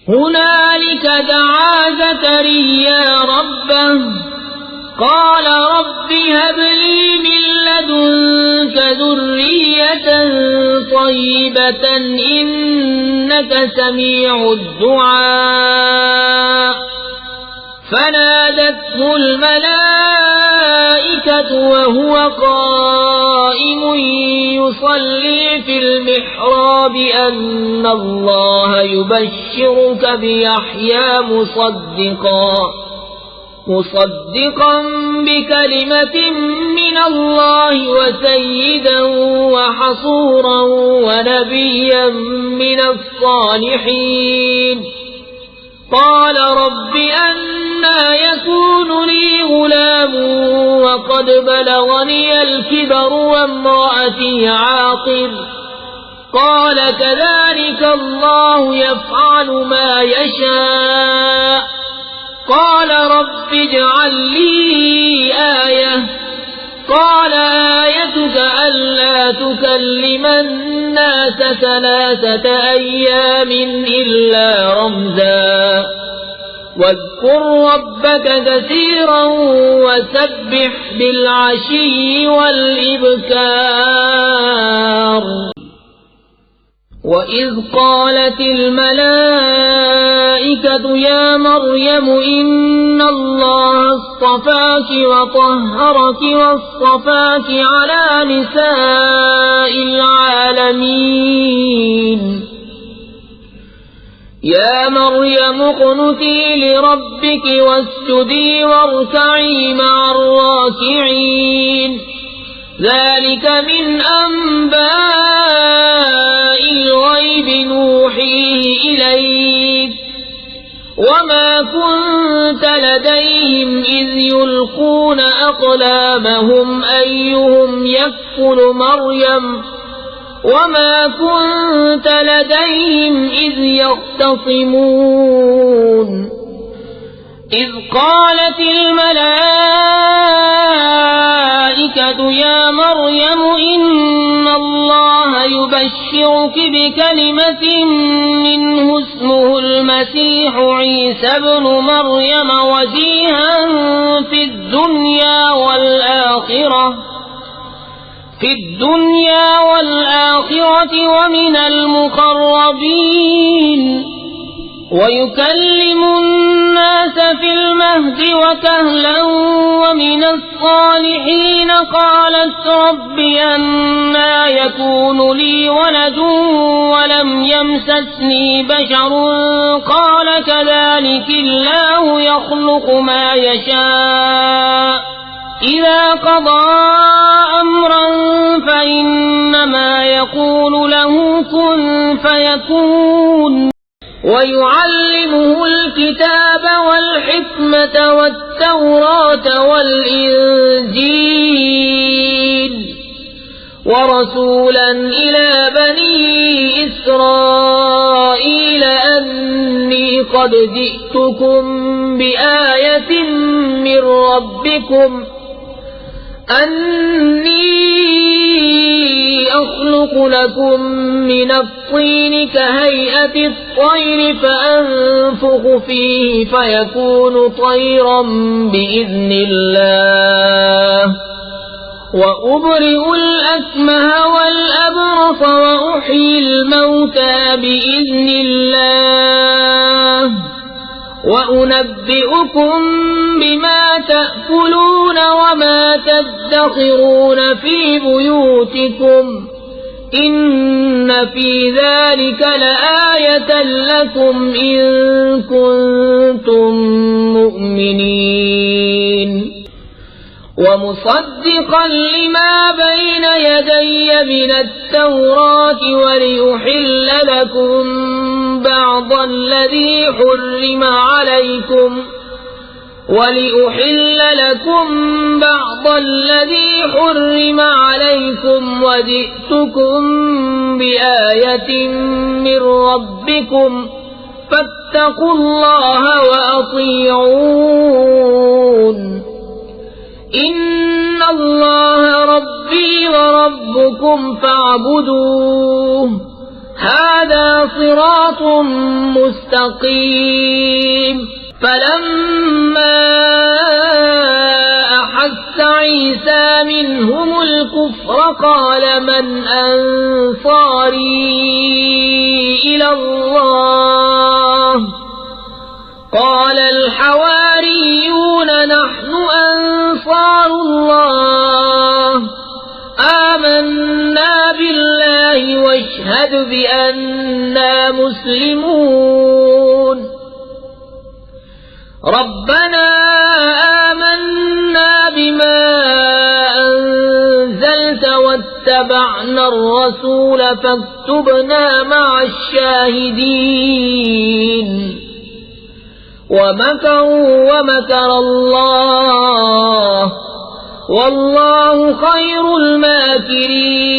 هنالك دعا زكريا ربه قال رب هب لي من لدنك ذرية طيبة إنك سميع الدعاء فنادته الملائكة وهو قائم يصلي في المحراب أن الله يبشرك بيحيى مصدقا بكلمة من الله وسيدا وحصورا ونبيا من الصالحين قال رب أنى يكون لي غلام وقد بلغني الكبر وامرأتي عاقر قال كذلك الله يفعل ما يشاء قال رب اجعل لي آية قال آيتك ألا تكلم الناس 3 أيام إلا رمزا واذكر ربك كثيرا وسبح بالعشي والإبكار وإذ قالت الملائكة يا مريم إن الله اصطفاك وطهرك واصطفاك على نساء العالمين يا مريم اقنتي لربك واسجدي واركعي مع الراكعين ذلك من أنباء الغيب نوحيه إليك وما كنت لديهم إذ يلقون أقلامهم أيهم يكفل مريم وما كنت لديهم إذ يختصمون إذ قالت الملائكة يا مريم إن الله يبشرك بكلمة منه اسمه المسيح عيسى ابن مريم وجيها في الدنيا والآخرة ومن المقربين ويكلم الناس في المهد وكهلا ومن الصالحين قالت رب أنى يكون لي ولد ولم يمسسني بشر قال كذلك الله يخلق ما يشاء إذا قضى أمرا فإنما يقول له كن فيكون ويعلمه الكتاب والحكمة والتوراة والإنجيل ورسولا إلى بني إسرائيل أني قد جئتكم بآية من ربكم أني أخلق لكم من الطين كهيئة الطير فأنفخ فيه فيكون طيرا بإذن الله وأبرئ الأكمه والأبرص وأحيي الموتى بإذن الله وأنبئكم بما تأكلون وما تدخرون في بيوتكم إن في ذلك لآية لكم إن كنتم مؤمنين ومصدقا لما بين يدي من التوراة ولأحل لكم بعض الذي حرم عليكم وجئتكم بآية من ربكم فاتقوا الله وأطيعون إن الله ربي وربكم فاعبدوه هذا صراط مستقيم فلما أحس عيسى منهم الكفر قال من أنصاري إلى الله قال الحواريون نحن أنصار الله آمنا بالله واشهد بأننا مسلمون ربنا آمنا بما أنزلت واتبعنا الرسول فاكتبنا مع الشاهدين ومكروا ومكر الله والله خير الماكرين